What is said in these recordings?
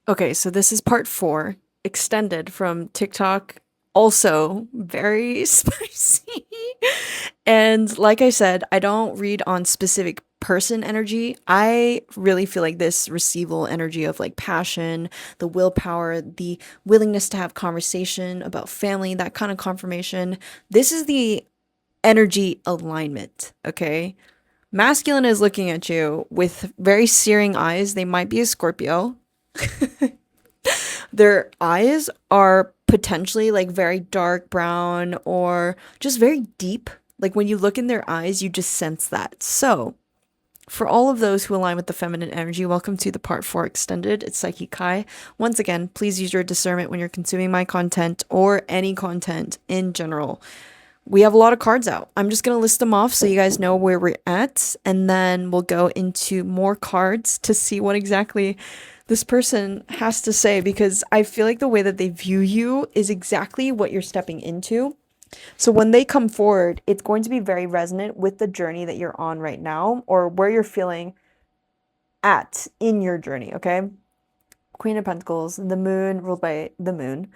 Okay, so this is part 4, extended from TikTok. Also, very spicy. And like I said, I don't read on specific person energy. I really feel like this receival energy of like passion, the willpower, the willingness to have conversation about family, that kind of confirmation. This is the energy alignment, okay? Masculine is looking at you with very searing eyes. They might be a Scorpio. Their eyes are potentially like very dark brown or just very deep. Like when you look in their eyes, you just sense that. So, for all of those who align with the feminine energy, welcome to the part 4 extended. It's PsychiKy. Once again, please use your discernment when you're consuming my content or any content in general. We have a lot of cards out. I'm just going to list them off so you guys know where we're at, and then we'll go into more cards to see what exactly this person has to say, because I feel like the way that they view you is exactly what you're stepping into. So when they come forward, it's going to be very resonant with the journey that you're on right now or where you're feeling at in your journey, okay? Queen of Pentacles, the moon ruled by the moon.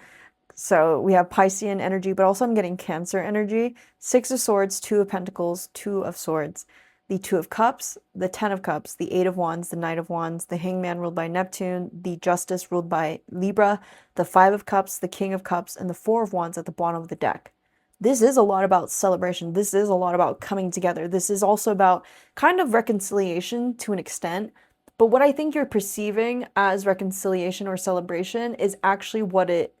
So we have Piscean energy, but also I'm getting Cancer energy. Six of Swords, Two of Pentacles, Two of Swords, the Two of Cups, the Ten of Cups, the Eight of Wands, the Knight of Wands, the Hangman ruled by Neptune, the Justice ruled by Libra, the Five of Cups, the King of Cups, and the Four of Wands at the bottom of the deck. This is a lot about celebration. This is a lot about coming together. This is also about kind of reconciliation to an extent. But what I think you're perceiving as reconciliation or celebration is actually what it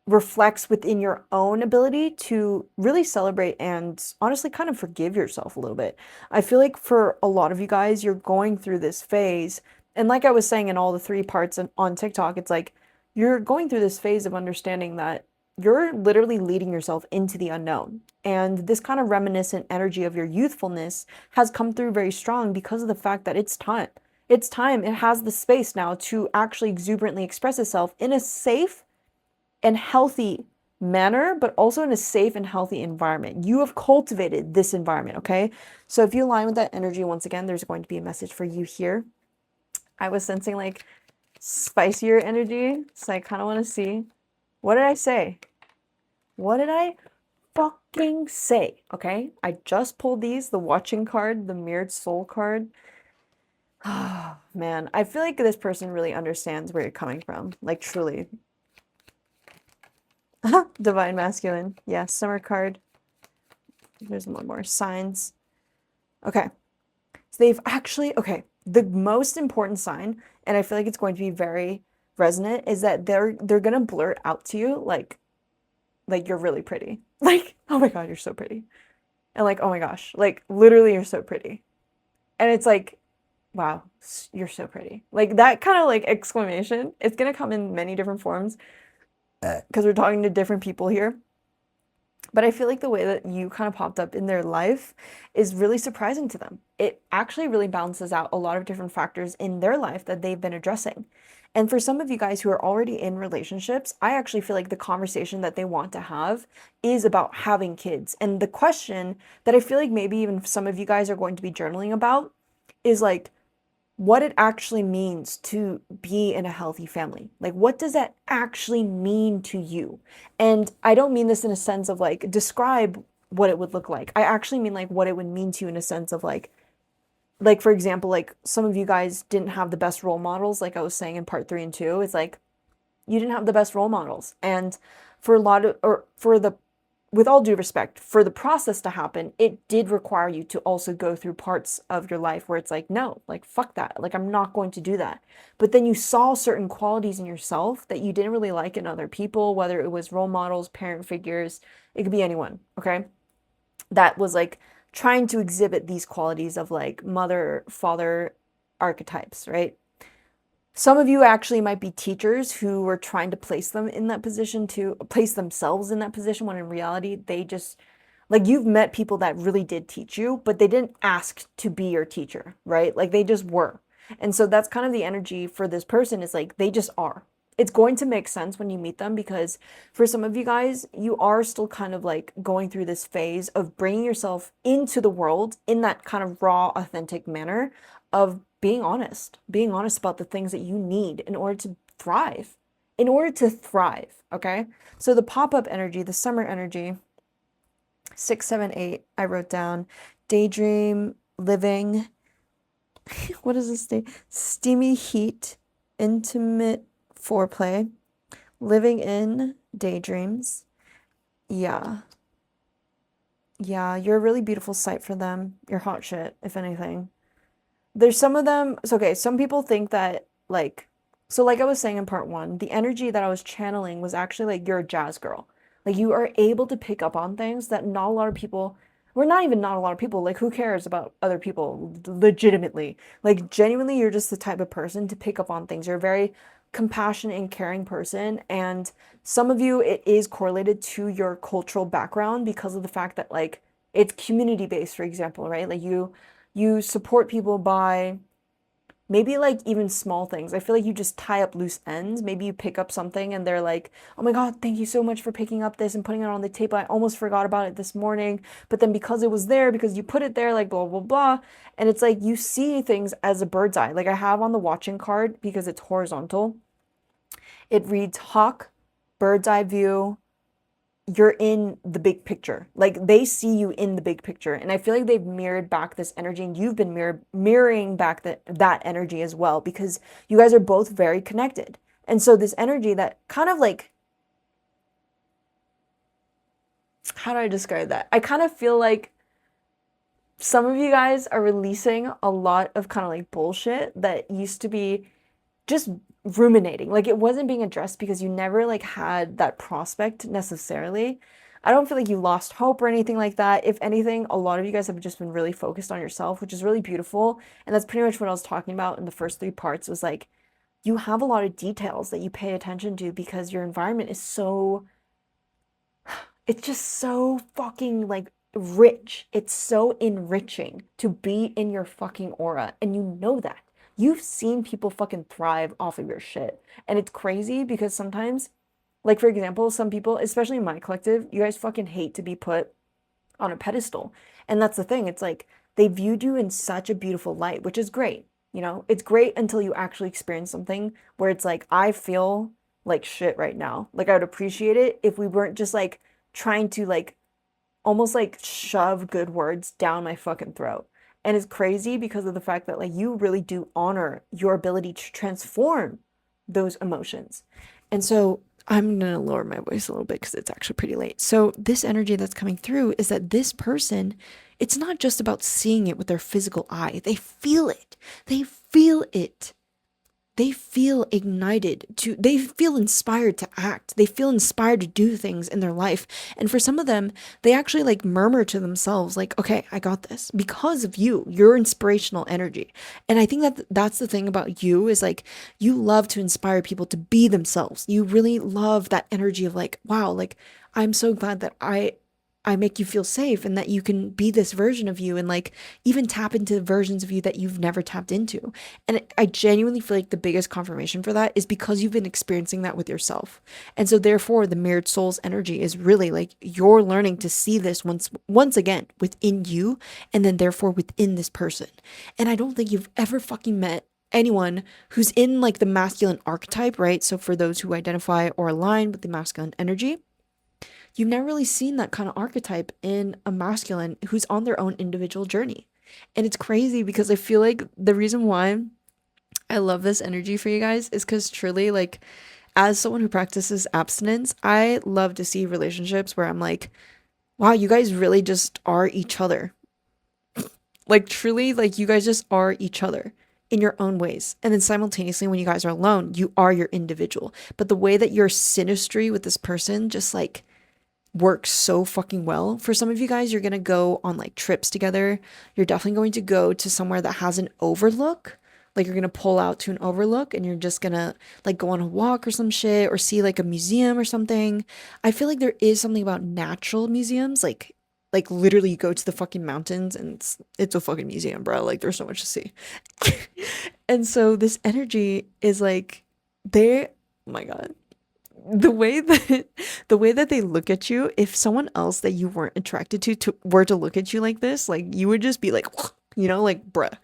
reflects within your own ability to really celebrate and honestly kind of forgive yourself a little bit. I feel like for a lot of you guys, you're going through this phase. And like I was saying in all the 3 parts on TikTok, it's like you're going through this phase of understanding that you're literally leading yourself into the unknown. And this kind of reminiscent energy of your youthfulness has come through very strong because of the fact that it's time. It's time. It has the space now to actually exuberantly express itself in a safe and healthy manner, but also in a safe and healthy environment. You have cultivated this environment, okay? So if you align with that energy, once again, there's going to be a message for you here. I was sensing like spicier energy, so I kind of want to see. What did I say? What did I fucking say? Okay, I just pulled these, the watching card, the mirrored soul card. Oh, man, I feel like this person really understands where you're coming from, like truly. Divine masculine. Yeah, summer card. There's one more. Signs. Okay. So they've actually, okay, the most important sign, and I feel like it's going to be very resonant, is that they're gonna blurt out to you like you're really pretty. Like, oh my God, you're so pretty. And like, oh my gosh, like literally you're so pretty. And it's like, wow, you're so pretty. Like that kind of like exclamation, it's gonna come in many different forms because we're talking to different people here. But I feel like the way that you kind of popped up in their life is really surprising to them. It actually really balances out a lot of different factors in their life that they've been addressing. And for some of you guys who are already in relationships, I actually feel like the conversation that they want to have is about having kids. And the question that I feel like maybe even some of you guys are going to be journaling about is like, what it actually means to be in a healthy family. Like, what does that actually mean to you? And I don't mean this in a sense of like, describe what it would look like. I actually mean like what it would mean to you in a sense of like for example, like some of you guys didn't have the best role models, like I was saying in part 3 and 2. It's like you didn't have the best role models. And for a lot of, or for the, with all due respect, for the process to happen, it did require you to also go through parts of your life where it's like, no, like, fuck that. Like, I'm not going to do that. But then you saw certain qualities in yourself that you didn't really like in other people, whether it was role models, parent figures, it could be anyone, okay? That was like trying to exhibit these qualities of like mother, father archetypes, right? Some of you actually might be teachers who were trying to place them in that position, to place themselves in that position, when in reality, they just, like, you've met people that really did teach you, but they didn't ask to be your teacher, right? Like, they just were. And so that's kind of the energy for this person, is like, they just are. It's going to make sense when you meet them, because for some of you guys, you are still kind of like going through this phase of bringing yourself into the world in that kind of raw, authentic manner of being honest about the things that you need in order to thrive. In order to thrive, okay? So the pop-up energy, the summer energy, 6, 7, 8, I wrote down daydream, living. What does this say? Steamy heat, intimate foreplay, living in daydreams. Yeah. Yeah, you're a really beautiful sight for them. You're hot shit, if anything. There's some of them, so okay, some people think that like so like I was saying in part 1, the energy that I was channeling was actually like you're a jazz girl. Like you are able to pick up on things that not a lot of people, well, not even not a lot of people, like who cares about other people legitimately? Like genuinely you're just the type of person to pick up on things. You're a very compassionate and caring person, and some of you it is correlated to your cultural background because of the fact that like it's community based, for example, right? Like you support people by maybe like even small things. I feel like you just tie up loose ends. Maybe you pick up something and they're like, oh my God, thank you so much for picking up this and putting it on the table. I almost forgot about it this morning. But then because it was there, because you put it there, like blah, blah, blah. And it's like you see things as a bird's eye. Like I have on the watching card because it's horizontal. It reads hawk, bird's eye view, you're in the big picture. Like they see you in the big picture. And I feel like they've mirrored back this energy and you've been mirroring back that energy as well because you guys are both very connected. And so this energy that kind of like, how do I describe that? I kind of feel like some of you guys are releasing a lot of kind of like bullshit that used to be just ruminating. Like it wasn't being addressed because you never like had that prospect necessarily. I don't feel like you lost hope or anything like that. If anything, a lot of you guys have just been really focused on yourself, which is really beautiful. And that's pretty much what I was talking about in the first 3 parts was like you have a lot of details that you pay attention to because your environment is so it's just so fucking like rich. It's so enriching to be in your fucking aura. And you know that. You've seen people fucking thrive off of your shit. And it's crazy because sometimes, like for example, some people, especially in my collective, you guys fucking hate to be put on a pedestal. And that's the thing. It's like they viewed you in such a beautiful light, which is great. You know, it's great until you actually experience something where it's like, I feel like shit right now. Like I would appreciate it if we weren't just like trying to like almost like shove good words down my fucking throat. And it's crazy because of the fact that like you really do honor your ability to transform those emotions. And so I'm gonna lower my voice a little bit because it's actually pretty late. So this energy that's coming through is that this person, it's not just about seeing it with their physical eye. They feel it. They feel it. They feel ignited to, they feel inspired to act. They feel inspired to do things in their life. And for some of them, they actually like murmur to themselves, like, okay, I got this because of you, your inspirational energy. And I think that that's the thing about you is like, you love to inspire people to be themselves. You really love that energy of like, wow, like, I'm so glad that I make you feel safe and that you can be this version of you and like even tap into versions of you that you've never tapped into. And I genuinely feel like the biggest confirmation for that is because you've been experiencing that with yourself. And so therefore the mirrored souls energy is really like you're learning to see this once again within you and then therefore within this person. And I don't think you've ever fucking met anyone who's in like the masculine archetype, right? So for those who identify or align with the masculine energy, you've never really seen that kind of archetype in a masculine who's on their own individual journey. And it's crazy because I feel like the reason why I love this energy for you guys is because truly, like, as someone who practices abstinence, I love to see relationships where I'm like, wow, you guys really just are each other. Like, truly, like, you guys just are each other in your own ways. And then simultaneously, when you guys are alone, you are your individual. But the way that your synastry with this person just like works so fucking well. For some of you guys, you're gonna go on like trips together. You're definitely going to go to somewhere that has an overlook. Like you're gonna pull out to an overlook and you're just gonna like go on a walk or some shit or see like a museum or something. I feel like there is something about natural museums, like literally you go to the fucking mountains and it's a fucking museum, bro. Like there's so much to see. And so this energy is like they, oh my God, the way that they look at you, if someone else that you weren't attracted to were to look at you like this, like you would just be like, you know, like bruh,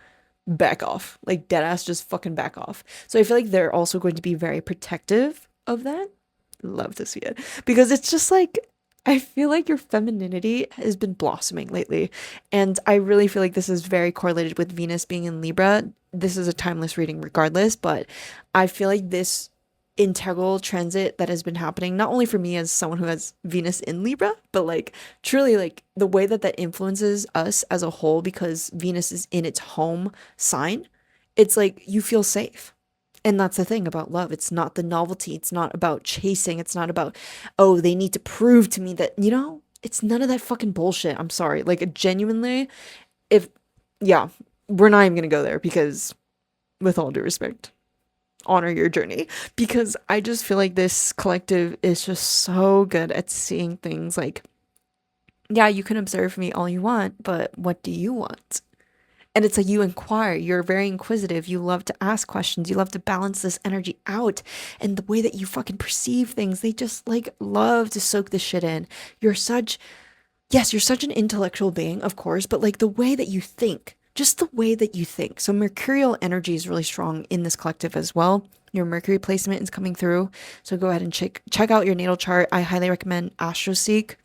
back off. Like dead ass, just fucking back off. So I feel like they're also going to be very protective of that. Love to see it because it's just like I feel like your femininity has been blossoming lately, and I really feel like this is very correlated with Venus being in Libra. This is a timeless reading regardless, but I feel like this integral transit that has been happening not only for me as someone who has Venus in Libra, but like truly like the way that that influences us as a whole because Venus is in its home sign. It's like you feel safe. And that's the thing about love. It's not the novelty. It's not about chasing. It's not about, oh, they need to prove to me that, it's none of that fucking bullshit. I'm sorry. Like, genuinely, if, yeah, we're not even going to go there because, with all due respect, honor your journey. Because I just feel like this collective is just so good at seeing things like, yeah, you can observe me all you want, but what do you want? And it's like you inquire, you're very inquisitive, you love to ask questions, you love to balance this energy out. And the way that you fucking perceive things, they just like love to soak this shit in. You're such, yes, you're such an intellectual being, of course, but like the way that you think, just the way that you think. So mercurial energy is really strong in this collective as well. Your Mercury placement is coming through. So go ahead and check out your natal chart. I highly recommend AstroSeek.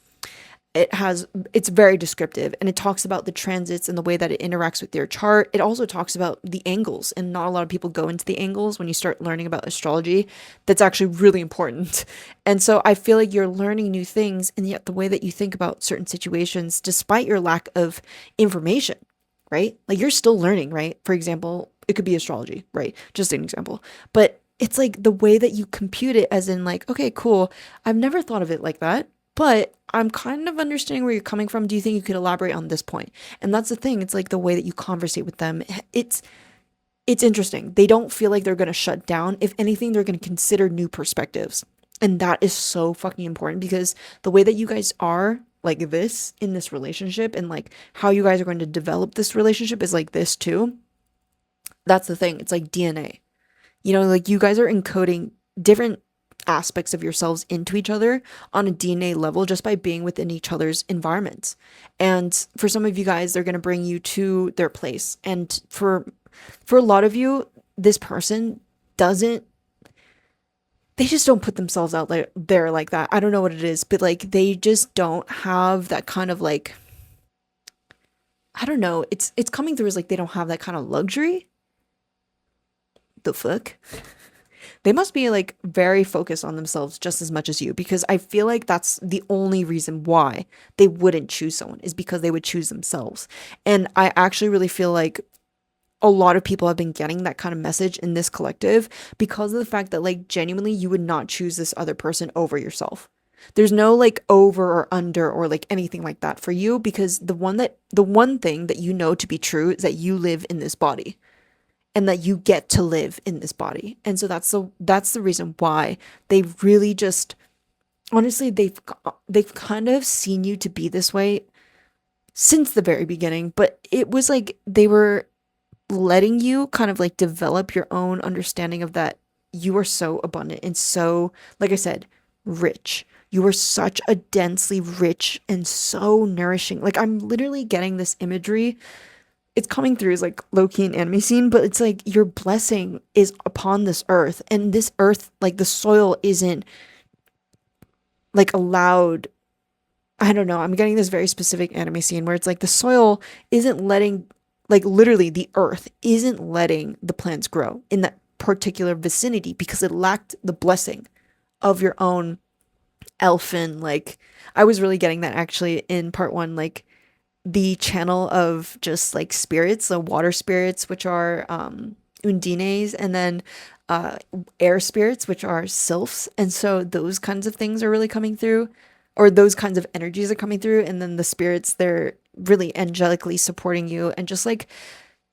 It's very descriptive and it talks about the transits and the way that it interacts with your chart. It also talks about the angles, and not a lot of people go into the angles when you start learning about astrology. That's actually really important. And so I feel like you're learning new things, and yet the way that you think about certain situations, despite your lack of information, right? Like you're still learning, right? For example, it could be astrology, right? Just an example. But it's like the way that you compute it, as in like, okay, cool. I've never thought of it like that, but I'm kind of understanding where you're coming from. Do you think you could elaborate on this point? And that's the thing. It's like the way that you conversate with them. It's interesting. They don't feel like they're going to shut down. If anything, they're going to consider new perspectives. And that is so fucking important because the way that you guys are like this in this relationship and like how you guys are going to develop this relationship is like this too. That's the thing. It's like DNA. Like you guys are encoding different aspects of yourselves into each other on a DNA level just by being within each other's environments. And for some of you guys, they're going to bring you to their place. And for a lot of you, this person doesn't they just don't put themselves out there like that. I don't know what it is, but like they just don't have that kind of like I don't know. It's coming through as like they don't have that kind of luxury. The fuck? They must be like very focused on themselves just as much as you, because I feel like that's the only reason why they wouldn't choose someone is because they would choose themselves. And I actually really feel like a lot of people have been getting that kind of message in this collective because of the fact that like genuinely you would not choose this other person over yourself. There's no like over or under or like anything like that for you, because the one thing that you know to be true is that you live in this body and that you get to live in this body. And so that's the reason why they really just honestly they've kind of seen you to be this way since the very beginning, but it was like they were letting you kind of like develop your own understanding of that you are so abundant and so, like I said, rich. You are such a densely rich and so nourishing. Like I'm literally getting this imagery. It's coming through as like low-key an anime scene, but it's like your blessing is upon this earth, and this earth, like the soil isn't like allowed. I don't know. I'm getting this very specific anime scene where it's like the soil isn't letting, like literally the earth isn't letting the plants grow in that particular vicinity because it lacked the blessing of your own elfin. Like I was really getting that actually in part one, like the channel of just like spirits, the water spirits, which are undines, and then air spirits, which are sylphs. And so those kinds of things are really coming through, or those kinds of energies are coming through. And then the spirits, they're really angelically supporting you and just like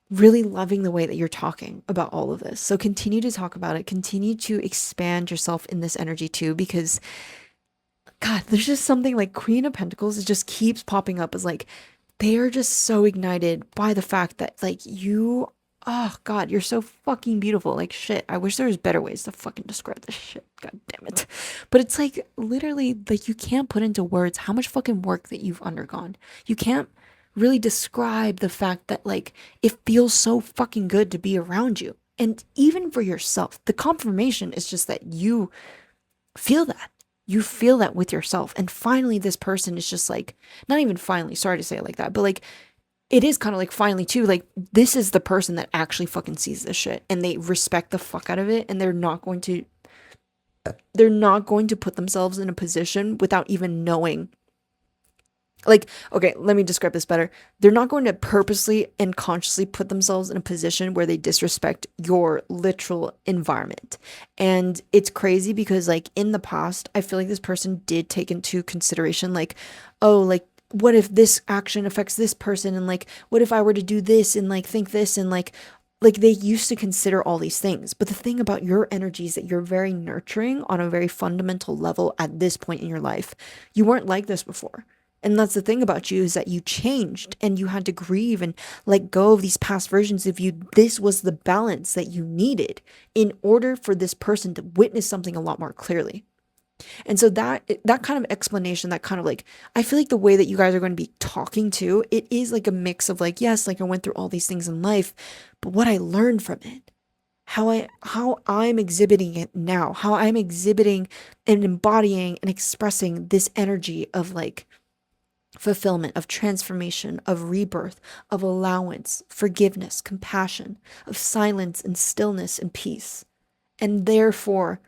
really loving the way that you're talking about all of this. So continue to talk about it, continue to expand yourself in this energy too, because God, there's just something like Queen of Pentacles, it just keeps popping up as like they are just so ignited by the fact that like you, oh God, you're so fucking beautiful. Like shit, I wish there was better ways to fucking describe this shit. God damn it. But it's like literally like you can't put into words how much fucking work that you've undergone. You can't really describe the fact that like it feels so fucking good to be around you. And even for yourself, the confirmation is just that you feel that. You feel that with yourself. And finally, this person is just like, not even finally, sorry to say it like that, but like, it is kind of like finally too, like, this is the person that actually fucking sees this shit and they respect the fuck out of it. And they're not going to put themselves in a position without even knowing. Like, okay, let me describe this better. They're not going to purposely and consciously put themselves in a position where they disrespect your literal environment. And it's crazy because, like, in the past, I feel like this person did take into consideration, like, oh, like, what if this action affects this person? And, like, what if I were to do this and, like, think this? And, like they used to consider all these things. But the thing about your energy is that you're very nurturing on a very fundamental level at this point in your life. You weren't like this before. And that's the thing about you, is that you changed and you had to grieve and let go of these past versions of you. This was the balance that you needed in order for this person to witness something a lot more clearly. And so that kind of explanation, that kind of like, I feel like the way that you guys are going to be talking to, it is like a mix of like, yes, like I went through all these things in life, but what I learned from it, how I'm exhibiting it now, how I'm exhibiting and embodying and expressing this energy of like fulfillment, of transformation, of rebirth, of allowance, forgiveness, compassion, of silence and stillness and peace. And therefore,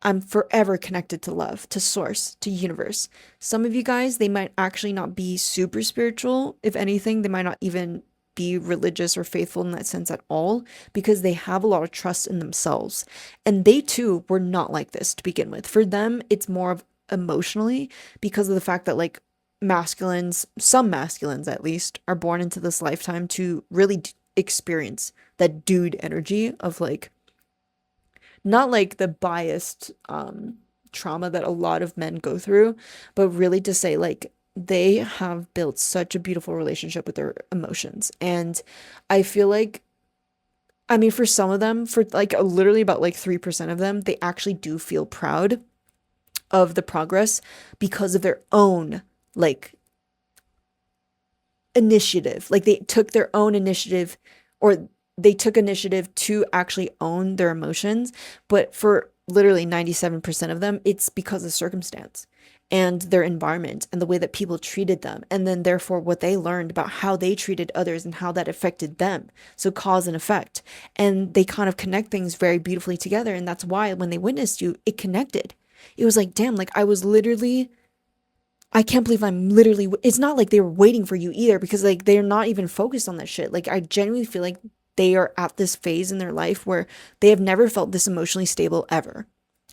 I'm forever connected to love, to source, to universe. Some of you guys, they might actually not be super spiritual. If anything, they might not even be religious or faithful in that sense at all, because they have a lot of trust in themselves. And they too were not like this to begin with. For them, it's more of emotionally, because of the fact that like masculines, some masculines at least, are born into this lifetime to really experience that dude energy of like, not like the biased trauma that a lot of men go through, but really to say like they have built such a beautiful relationship with their emotions. And I feel like, I mean, for some of them, for like literally about like 3% of them, they actually do feel proud of the progress because of their own like initiative. Like they took their own initiative, or they took initiative to actually own their emotions. But for literally 97% of them, it's because of circumstance and their environment and the way that people treated them. And then therefore what they learned about how they treated others and how that affected them. So cause and effect. And they kind of connect things very beautifully together. And that's why when they witnessed you, it connected. It was like, damn, like I can't believe it's not like they were waiting for you either, because like they're not even focused on that shit. Like I genuinely feel like they are at this phase in their life where they have never felt this emotionally stable ever.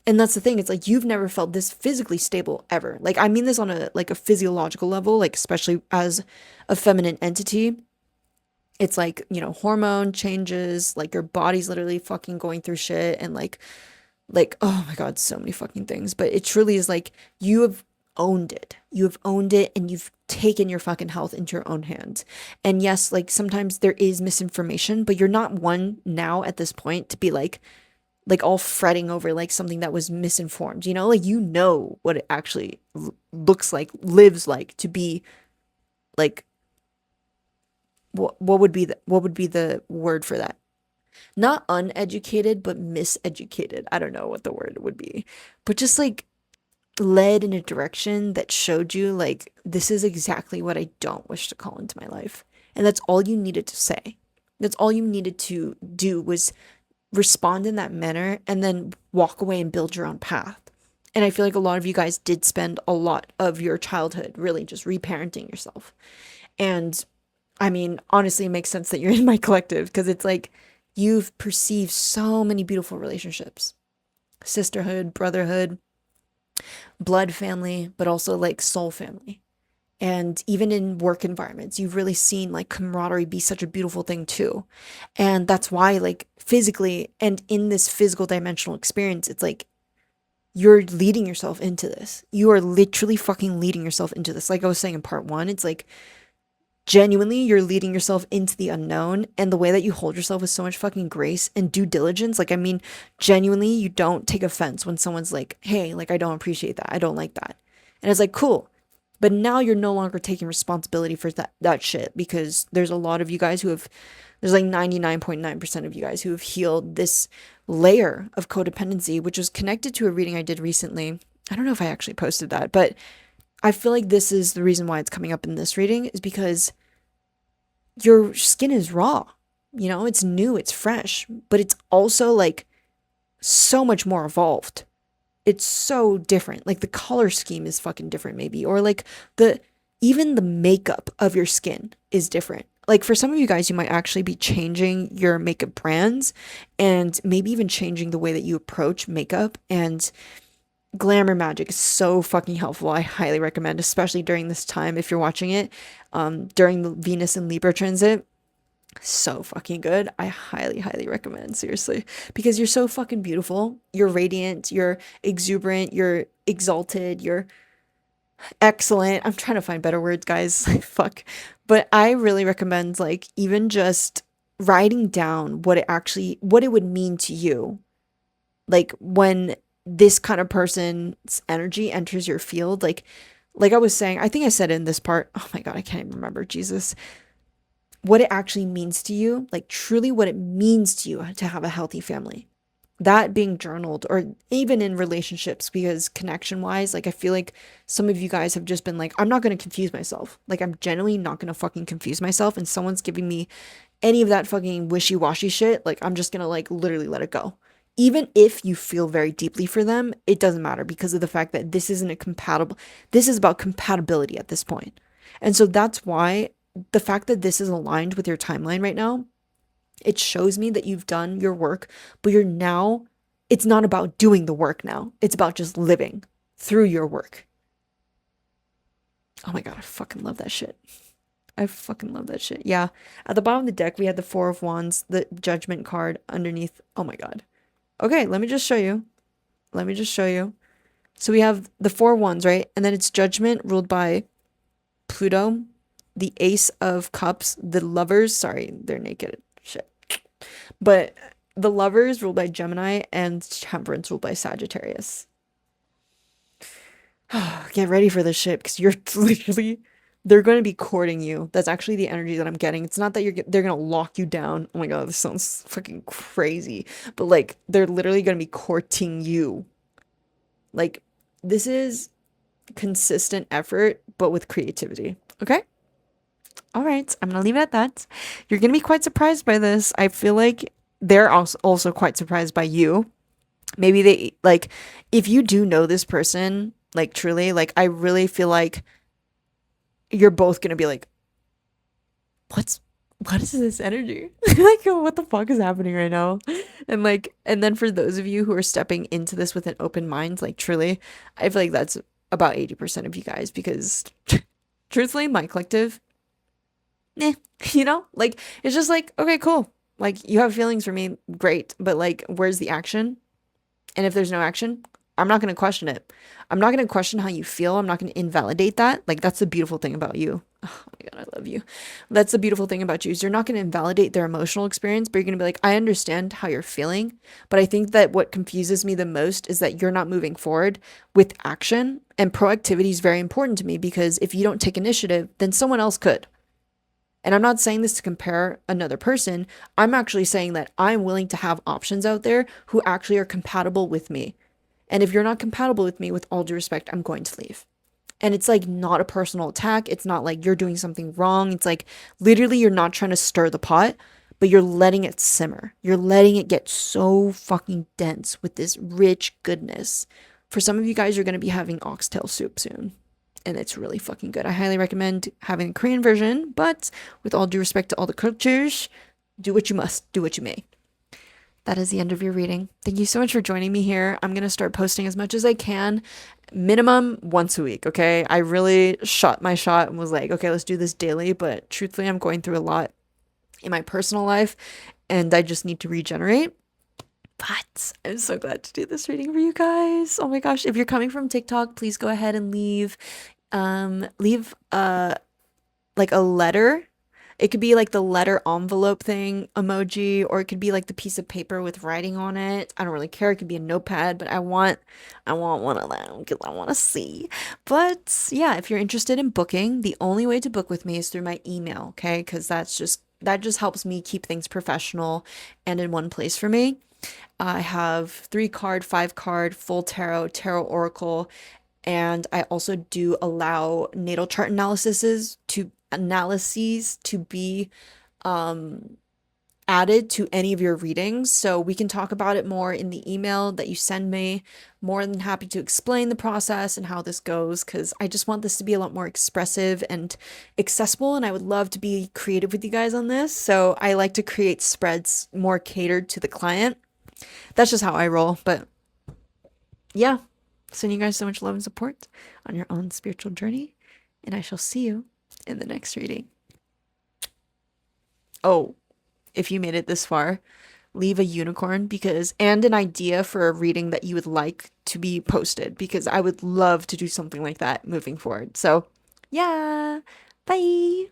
And that's the thing. It's like you've never felt this physically stable ever. Like I mean this on a like a physiological level, like especially as a feminine entity. It's like, you know, hormone changes, like your body's literally fucking going through shit, and like oh my god, so many fucking things. But it truly is like you have owned it. You have owned it, and you've taken your fucking health into your own hands. And yes, like sometimes there is misinformation, but you're not one now at this point to be like all fretting over like something that was misinformed, you know? Like you know what it actually looks like, lives like to be like what would be the word for that? Not uneducated, but miseducated. I don't know what the word would be. But just like led in a direction that showed you like this is exactly what I don't wish to call into my life. And that's all you needed to say. That's all you needed to do, was respond in that manner and then walk away and build your own path. And I feel like a lot of you guys did spend a lot of your childhood really just reparenting yourself. And I mean, honestly, it makes sense that you're in my collective, because it's like you've perceived so many beautiful relationships, sisterhood, brotherhood, blood family, but also like soul family. And even in work environments, you've really seen like camaraderie be such a beautiful thing too. And that's why like physically and in this physical dimensional experience, it's like you're leading yourself into this. You are literally fucking leading yourself into this. Like I was saying in part one, it's like genuinely you're leading yourself into the unknown, and the way that you hold yourself with so much fucking grace and due diligence. Like I mean, genuinely you don't take offense when someone's like, hey, like I don't appreciate that, I don't like that. And it's like, cool, But now you're no longer taking responsibility for that shit, because there's a lot of you guys who have, there's like 99.9% of you guys who have healed this layer of codependency, which was connected to a reading I did recently. I don't know if I actually posted that, but I feel like this is the reason why it's coming up in this reading, is because your skin is raw. You know, it's new, it's fresh, but it's also like so much more evolved. It's so different. Like the color scheme is fucking different, maybe, or like even the makeup of your skin is different. Like for some of you guys, you might actually be changing your makeup brands and maybe even changing the way that you approach makeup. And Glamour Magic is so fucking helpful. I highly recommend, especially during this time if you're watching it, during the Venus and Libra transit. So fucking good. I highly, highly recommend, seriously, because you're so fucking beautiful. You're radiant, you're exuberant, you're exalted, you're excellent. I'm trying to find better words, guys. Fuck. But I really recommend, like, even just writing down what it would mean to you, like when this kind of person's energy enters your field. Like I was saying, I think I said in this part, oh my God, I can't even remember, Jesus, what it actually means to you, like truly what it means to you to have a healthy family. That being journaled, or even in relationships, because connection wise, like I feel like some of you guys have just been like, I'm not going to confuse myself. Like I'm genuinely not going to fucking confuse myself. And someone's giving me any of that fucking wishy-washy shit, like I'm just going to like literally let it go. Even if you feel very deeply for them, it doesn't matter, because of the fact that this isn't a compatible, this is about compatibility at this point. And so that's why the fact that this is aligned with your timeline right now, it shows me that you've done your work, but you're now, it's not about doing the work now. It's about just living through your work. Oh my God, I fucking love that shit. I fucking love that shit. Yeah. At the bottom of the deck, we had the Four of Wands, the Judgment card underneath. Oh my God. Okay, let me just show you. Let me just show you. So we have the Four of Wands, right? And then it's Judgment ruled by Pluto, the Ace of Cups, the Lovers. Sorry, they're naked. Shit. But the Lovers ruled by Gemini, and Temperance ruled by Sagittarius. Get ready for this shit, because you're literally, they're going to be courting you. That's actually the energy that I'm getting. It's not that they're going to lock you down. Oh my God, this sounds fucking crazy. But like, they're literally going to be courting you. Like, this is consistent effort, but with creativity. Okay? All right, I'm gonna leave it at that. You're gonna be quite surprised by this. I feel like they're also quite surprised by you. Maybe they, like, if you do know this person, like truly, like I really feel like you're both gonna be like, what is this energy? Like, what the fuck is happening right now? And then for those of you who are stepping into this with an open mind, like truly, I feel like that's about 80% of you guys, because truthfully, my collective, you know, like it's just like, okay, cool. Like you have feelings for me, great, but like where's the action? And if there's no action, I'm not going to question it. I'm not going to question how you feel. I'm not going to invalidate that. Like that's the beautiful thing about you. Oh my God, I love you. That's the beautiful thing about you, is you're not going to invalidate their emotional experience, but you're going to be like, I understand how you're feeling, but I think that what confuses me the most is that you're not moving forward with action, and proactivity is very important to me, because if you don't take initiative, then someone else could. And I'm not saying this to compare another person. I'm actually saying that I'm willing to have options out there who actually are compatible with me. And if you're not compatible with me, with all due respect, I'm going to leave. And it's like not a personal attack. It's not like you're doing something wrong. It's like literally you're not trying to stir the pot, but you're letting it simmer. You're letting it get so fucking dense with this rich goodness. For some of you guys, you're going to be having oxtail soup soon. And it's really fucking good. I highly recommend having the Korean version, but with all due respect to all the cultures, do what you must, do what you may. That is the end of your reading. Thank you so much for joining me here. I'm going to start posting as much as I can, minimum once a week, okay? I really shot my shot and was like, okay, let's do this daily, but truthfully, I'm going through a lot in my personal life, and I just need to regenerate. But I'm so glad to do this reading for you guys. Oh my gosh. If you're coming from TikTok, please go ahead and leave like a letter It could be like the letter envelope thing emoji, or it could be like the piece of paper with writing on it. I don't really care. It could be a notepad, but I want one of them because I want to see. But yeah, if you're interested in booking, the only way to book with me is through my email, okay? Because that just helps me keep things professional and in one place for me. I have 3 card, 5 card, full tarot oracle, and I also do allow natal chart analyses to be added to any of your readings. So we can talk about it more in the email that you send me. More than happy to explain the process and how this goes because I just want this to be a lot more expressive and accessible. And I would love to be creative with you guys on this. So I like to create spreads more catered to the client. That's just how I roll. But yeah, sending you guys so much love and support on your own spiritual journey. And I shall see you in the next reading. Oh, if you made it this far, leave a unicorn and an idea for a reading that you would like to be posted because I would love to do something like that moving forward. So, yeah, bye.